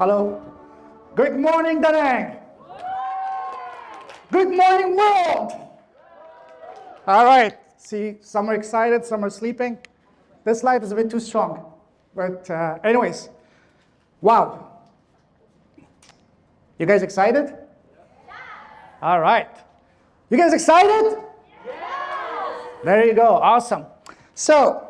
Hello. Good morning, Danang. Good morning, world. All right. See, some are excited, some are sleeping. This light is a bit too strong. But anyways, wow. You guys excited? Yeah. All right. You guys excited? Yes. There you go. Awesome. So,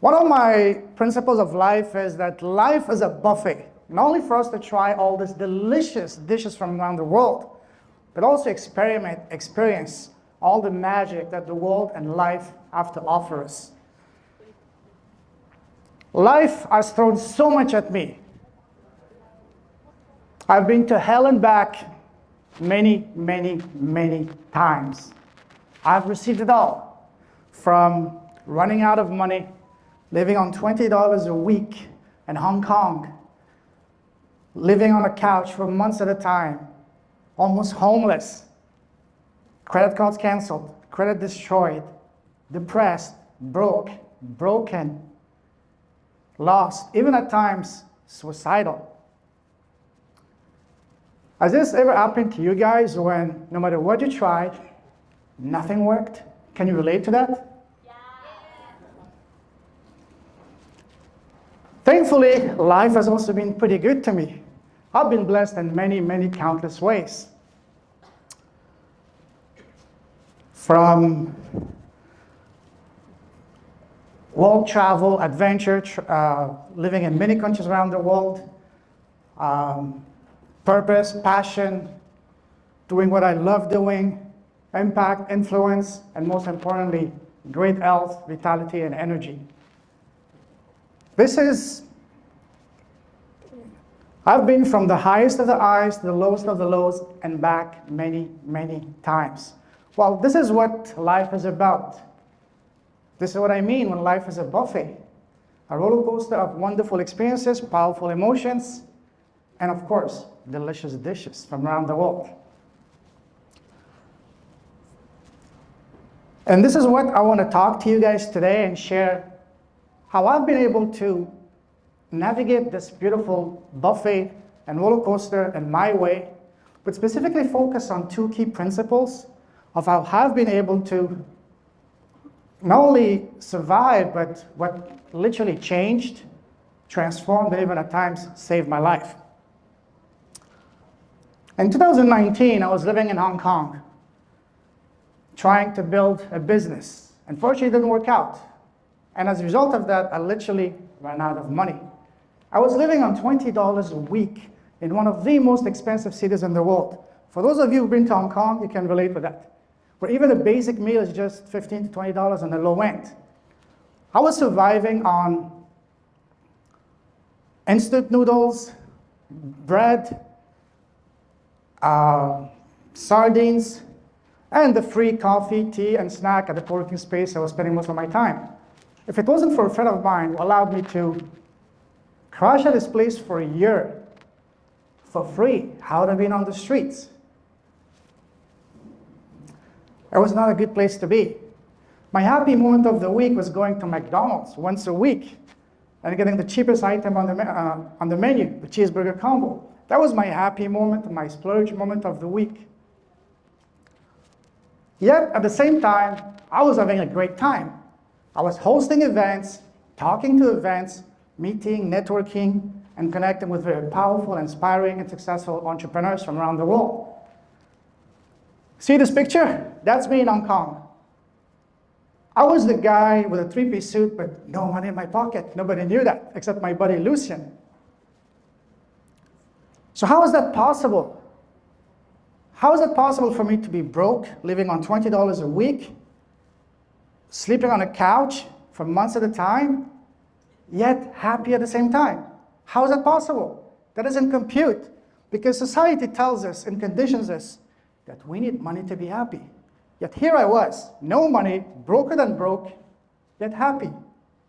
one of my principles of life is that life is a buffet. Not only for us to try all these delicious dishes from around the world, but also experience all the magic that the world and life have to offer us. Life has thrown so much at me. I've been to hell and back many, many, many times. I've received it all, from running out of money, living on $20 a week in Hong Kong, living on a couch for months at a time, almost homeless, credit cards canceled, credit destroyed, depressed, broke, broken, lost, even at times suicidal. Has this ever happened to you guys when no matter what you tried, nothing worked? Can you relate to that? Thankfully, life has also been pretty good to me. I've been blessed in many, many countless ways. From world travel, adventure, living in many countries around the world, purpose, passion, doing what I love doing, impact, influence, and most importantly, great health, vitality, and energy. I've been from the highest of the highs to the lowest of the lows and back many, many times. Well, this is what life is about. This is what I mean when life is a buffet. A roller coaster of wonderful experiences, powerful emotions, and of course, delicious dishes from around the world. And this is what I want to talk to you guys today and share how I've been able to navigate this beautiful buffet and roller coaster in my way, but specifically focus on two key principles of how I've been able to not only survive, but what literally changed, transformed, and even at times saved my life. In 2019, I was living in Hong Kong, trying to build a business. Unfortunately, it didn't work out. And as a result of that, I literally ran out of money. I was living on $20 a week in one of the most expensive cities in the world. For those of you who've been to Hong Kong, you can relate with that, where even a basic meal is just $15 to $20 on the low end. I was surviving on instant noodles, bread, sardines, and the free coffee, tea, and snack at the co-working space I was spending most of my time. If it wasn't for a friend of mine who allowed me to crash at his place for a year for free, I would have been on the streets. It was not a good place to be. My happy moment of the week was going to McDonald's once a week and getting the cheapest item on the menu, the cheeseburger combo. That was my happy moment, my splurge moment of the week. Yet, at the same time, I was having a great time. I was hosting events, talking to events, meeting, networking, and connecting with very powerful, inspiring, and successful entrepreneurs from around the world. See this picture? That's me in Hong Kong. I was the guy with a three-piece suit, but no money in my pocket. Nobody knew that, except my buddy Lucien. So how is that possible? How is it possible for me to be broke, living on $20 a week, sleeping on a couch for months at a time, yet happy at the same time? How is that possible? That doesn't compute, because society tells us and conditions us that we need money to be happy. Yet here I was, no money, broker than broke, yet happy.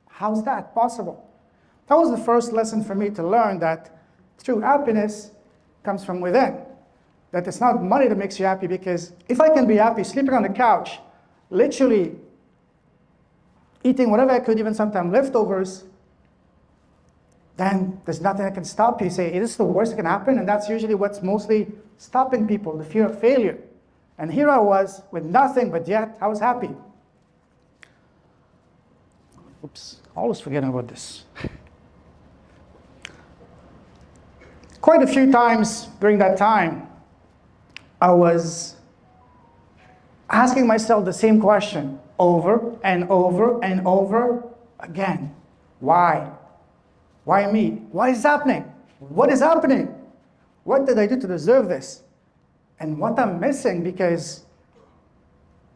How's that possible? That was the first lesson for me to learn, that true happiness comes from within. That it's not money that makes you happy, because if I can be happy sleeping on the couch, literally eating whatever I could, even sometimes leftovers, then there's nothing that can stop you. You say, is this the worst that can happen? And that's usually what's mostly stopping people, the fear of failure. And here I was with nothing, but yet I was happy. Oops, always forgetting about this. Quite a few times during that time, I was asking myself the same question over and over and over again. Why? Why me? Why is this happening? What is happening? What did I do to deserve this? And what I'm missing, because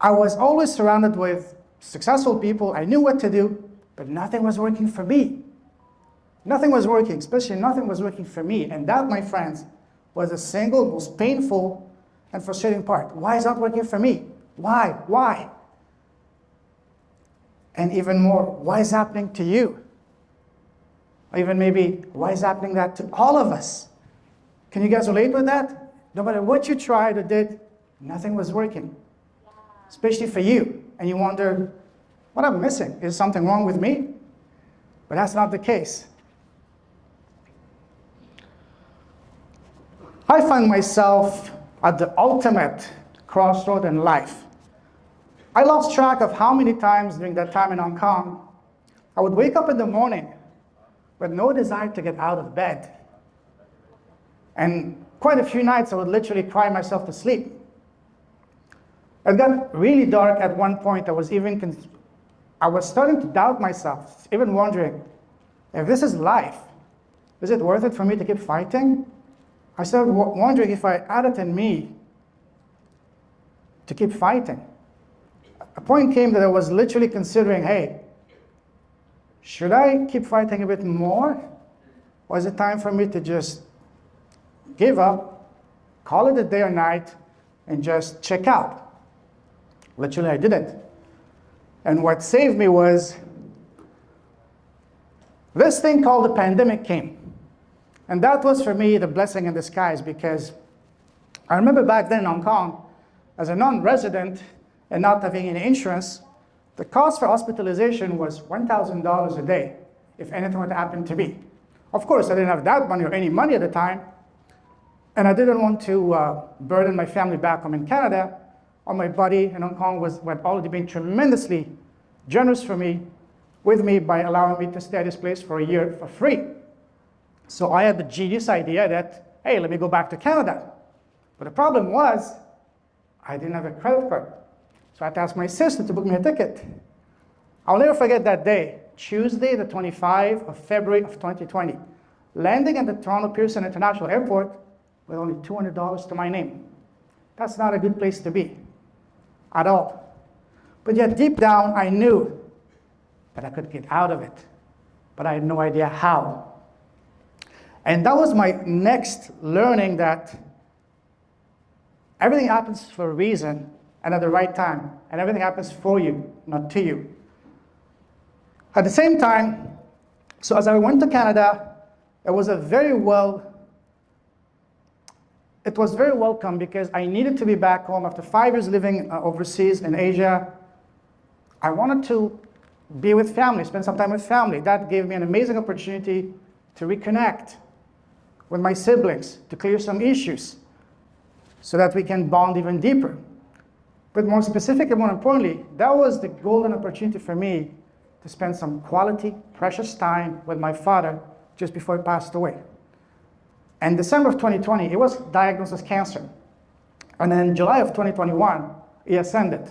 I was always surrounded with successful people. I knew what to do, but nothing was working for me. Nothing was working, especially nothing was working for me. And that, my friends, was the single most painful and frustrating part. Why is it not working for me? Why? Why? And even more, why is it happening to you? Or even maybe, why is it happening that to all of us? Can you guys relate with that? No matter what you tried or did, nothing was working. Especially for you. And you wonder, what am I missing? Is something wrong with me? But that's not the case. I find myself at the ultimate crossroad in life. I lost track of how many times during that time in Hong Kong, I would wake up in the morning with no desire to get out of bed. And quite a few nights I would literally cry myself to sleep. It got really dark at one point. I was starting to doubt myself, even wondering, if this is life, is it worth it for me to keep fighting? I started wondering if I had it in me to keep fighting. A point came that I was literally considering, hey, should I keep fighting a bit more? Or is it time for me to just give up, call it a day or night, and just check out? Literally, I didn't. And what saved me was this thing called the pandemic came. And that was, for me, the blessing in disguise, because I remember back then in Hong Kong, as a non-resident and not having any insurance, the cost for hospitalization was $1,000 a day, if anything would happen to me. Of course, I didn't have that money or any money at the time, and I didn't want to burden my family back home in Canada, or my buddy in Hong Kong had already been tremendously generous with me by allowing me to stay at this place for a year for free. So I had the genius idea that, hey, let me go back to Canada. But the problem was, I didn't have a credit card. So I had to ask my sister to book me a ticket. I'll never forget that day, Tuesday, the 25th of February of 2020, landing at the Toronto Pearson International Airport with only $200 to my name. That's not a good place to be, at all. But yet deep down, I knew that I could get out of it, but I had no idea how. And that was my next learning, that everything happens for a reason and at the right time, and everything happens for you, not to you. At the same time, so as I went to Canada, it was very welcome, because I needed to be back home after 5 years living overseas in Asia. I wanted to be with family, spend some time with family. That gave me an amazing opportunity to reconnect with my siblings, to clear some issues so that we can bond even deeper. But more specifically, more importantly, that was the golden opportunity for me to spend some quality, precious time with my father just before he passed away. In December of 2020, he was diagnosed with cancer. And in July of 2021, he ascended.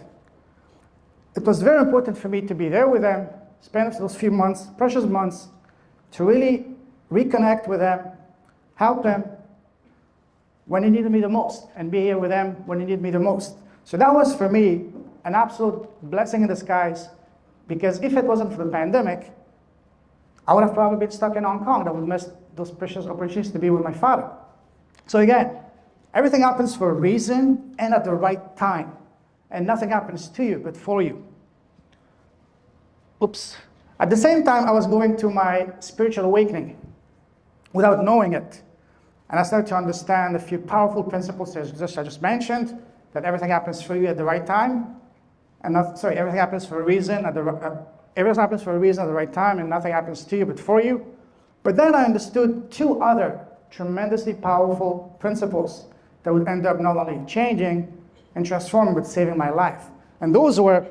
It was very important for me to be there with him, spend those few months, precious months, to really reconnect with him, help him when he needed me the most, and be here with him when he needed me the most. So that was, for me, an absolute blessing in disguise, because if it wasn't for the pandemic, I would have probably been stuck in Hong Kong. I would have missed those precious opportunities to be with my father. So again, everything happens for a reason and at the right time. And nothing happens to you, but for you. Oops. At the same time, I was going through my spiritual awakening without knowing it. And I started to understand a few powerful principles as I just mentioned, that everything happens for you at the right time. Everything happens for a reason everything happens for a reason at the right time, and nothing happens to you but for you. But then I understood two other tremendously powerful principles that would end up not only changing and transforming, but saving my life. And those were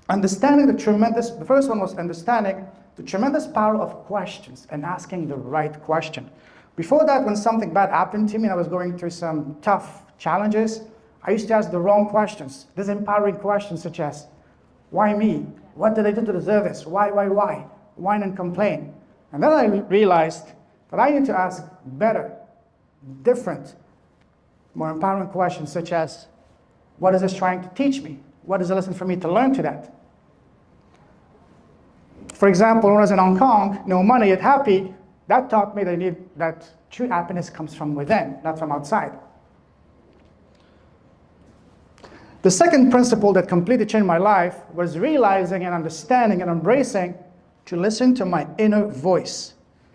understanding the first one was understanding the tremendous power of questions and asking the right question. Before that, when something bad happened to me and I was going through some tough challenges, I used to ask the wrong questions, disempowering questions such as, why me? What did I do to deserve this? Why? Whine and complain. And then I realized that I need to ask better, different, more empowering questions such as, what is this trying to teach me? What is the lesson for me to learn to that? For example, when I was in Hong Kong, no money yet happy, that taught me that true happiness comes from within, not from outside. The second principle that completely changed my life was realizing and understanding and embracing to listen to my inner voice,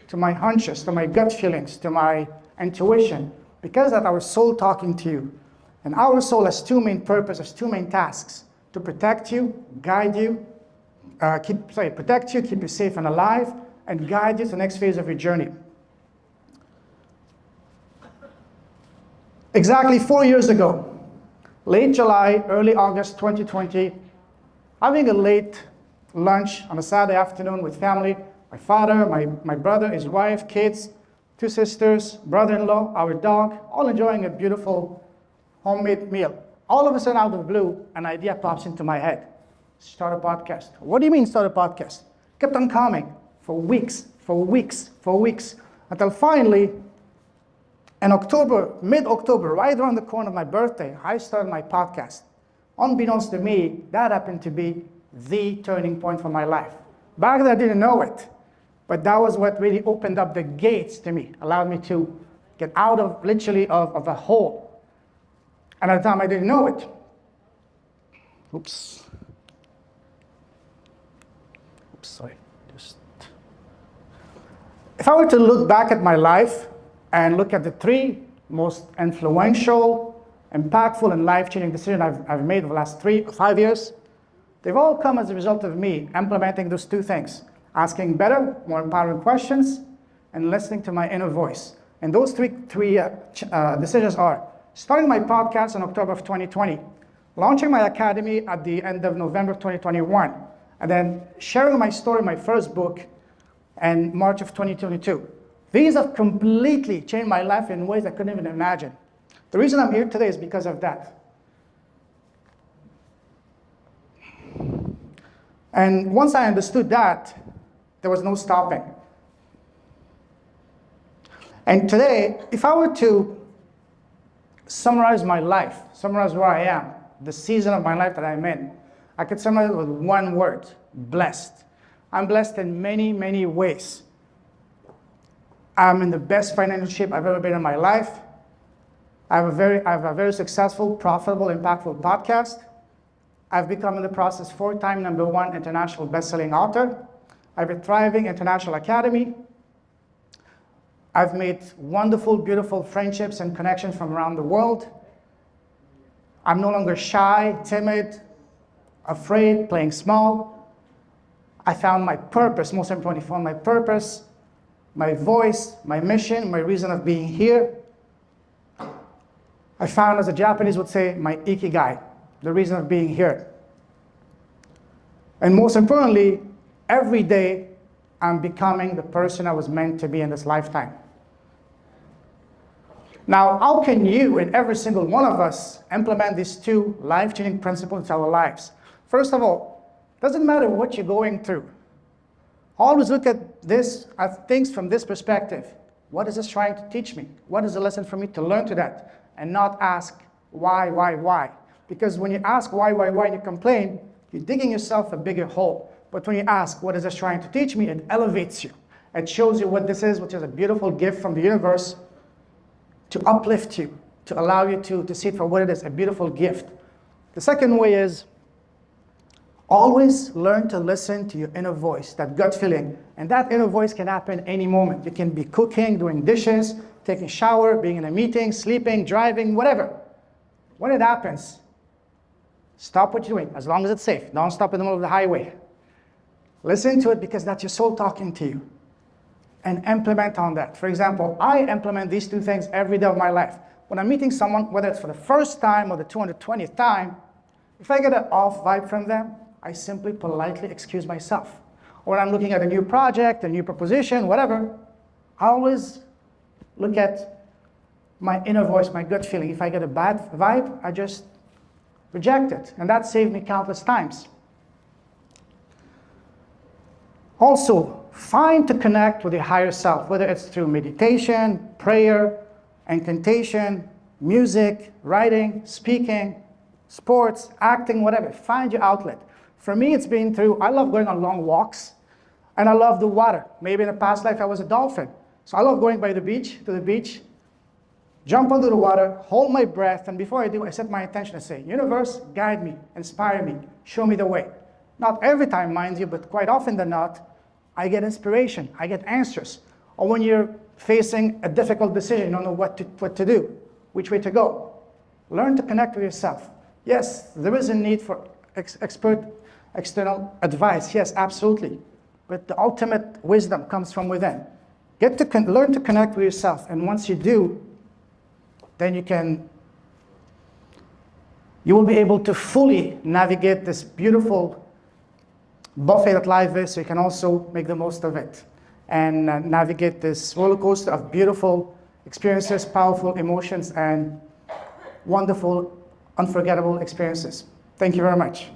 to my hunches, to my gut feelings, to my intuition, because that's our soul talking to you. And our soul has two main purposes, two main tasks: to protect you, guide you, protect you, keep you safe and alive, and guide you to the next phase of your journey. Exactly 4 years ago, late July, early August 2020, having a late lunch on a Saturday afternoon with family, my father, my brother, his wife, kids, two sisters, brother-in-law, our dog, all enjoying a beautiful homemade meal. All of a sudden, out of the blue, an idea pops into my head. Start a podcast. What do you mean start a podcast? Kept on coming for weeks, until finally, in October, mid-October, right around the corner of my birthday, I started my podcast. Unbeknownst to me, that happened to be the turning point for my life. Back then, I didn't know it, but that was what really opened up the gates to me, allowed me to get out of, literally, of a hole. And at the time, I didn't know it. Oops, sorry. If I were to look back at my life and look at the three most influential, impactful, and life-changing decisions I've made over the last 3 or 5 years, they've all come as a result of me implementing those two things: asking better, more empowering questions, and listening to my inner voice. And those three decisions are starting my podcast in October of 2020, launching my academy at the end of November 2021, and then sharing my story, my first book, in March of 2022. These have completely changed my life in ways I couldn't even imagine. The reason I'm here today is because of that. And once I understood that, there was no stopping. And today, if I were to summarize my life, summarize where I am, the season of my life that I'm in, I could summarize it with one word: blessed. I'm blessed in many, many ways. I'm in the best financial shape I've ever been in my life. I have a very successful, profitable, impactful podcast. I've become in the process 4-time #1 international best-selling author. I have a thriving international academy. I've made wonderful, beautiful friendships and connections from around the world. I'm no longer shy, timid, afraid, playing small. I found my purpose, most importantly, found my purpose, my voice, my mission, my reason of being here. I found, as the Japanese would say, my ikigai, the reason of being here. And most importantly, every day I'm becoming the person I was meant to be in this lifetime. Now, how can you and every single one of us implement these two life-changing principles into our lives? First of all, doesn't matter what you're going through. Always look at things from this perspective. What is this trying to teach me? What is the lesson for me to learn to that? And not ask why? Because when you ask why, and you complain, you're digging yourself a bigger hole. But when you ask, what is this trying to teach me? It elevates you. It shows you what this is, which is a beautiful gift from the universe to uplift you, to allow you to see it for what it is, a beautiful gift. The second way is always learn to listen to your inner voice, that gut feeling. And that inner voice can happen any moment. You can be cooking, doing dishes, taking a shower, being in a meeting, sleeping, driving, whatever. When it happens, stop what you're doing, as long as it's safe. Don't stop in the middle of the highway. Listen to it because that's your soul talking to you. and implement on that. For example, I implement these two things every day of my life. When I'm meeting someone, whether it's for the first time or the 220th time, if I get an off vibe from them, I simply politely excuse myself. Or when I'm looking at a new project, a new proposition, whatever, I always look at my inner voice, my gut feeling. If I get a bad vibe, I just reject it. And that saved me countless times. Also, find to connect with your higher self, whether it's through meditation, prayer, incantation, music, writing, speaking, sports, acting, whatever. Find your outlet. For me, it's been through, I love going on long walks, and I love the water. Maybe in a past life, I was a dolphin. So I love going to the beach, jump under the water, hold my breath, and before I do, I set my intention and say, universe, guide me, inspire me, show me the way. Not every time, mind you, but quite often than not, I get inspiration, I get answers. Or when you're facing a difficult decision, you don't know what to do, which way to go. Learn to connect with yourself. Yes, there is a need for expert external advice. Yes, absolutely. But the ultimate wisdom comes from within. Learn to connect with yourself. And once you do, then you will be able to fully navigate this beautiful buffet that life is, so you can also make the most of it and navigate this roller coaster of beautiful experiences, powerful emotions, and wonderful, unforgettable experiences. Thank you very much.